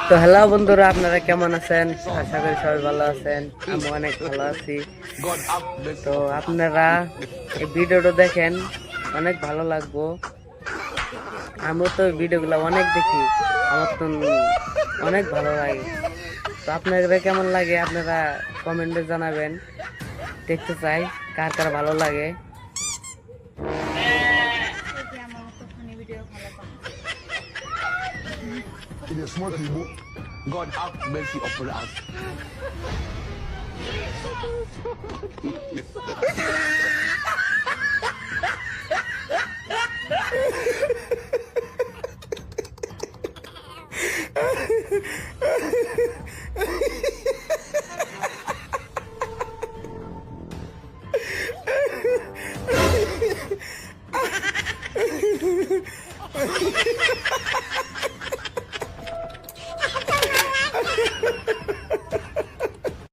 তো হ্যালো বন্ধুরা, আপনারা কেমন আছেন? আশা করি সবাই ভালো আছেন। আমি অনেক ভালো আছি। তো আপনারা এই ভিডিওটা দেখেন, অনেক ভালো লাগবো। আমিও তো ভিডিওগুলো অনেক দেখি, আমার তো অনেক ভালো লাগে। তো আপনারা কেমন লাগে আপনারা কমেন্টে জানাবেন। দেখতে চাই কার কার ভালো লাগে। It is smart people. God have mercy upon us.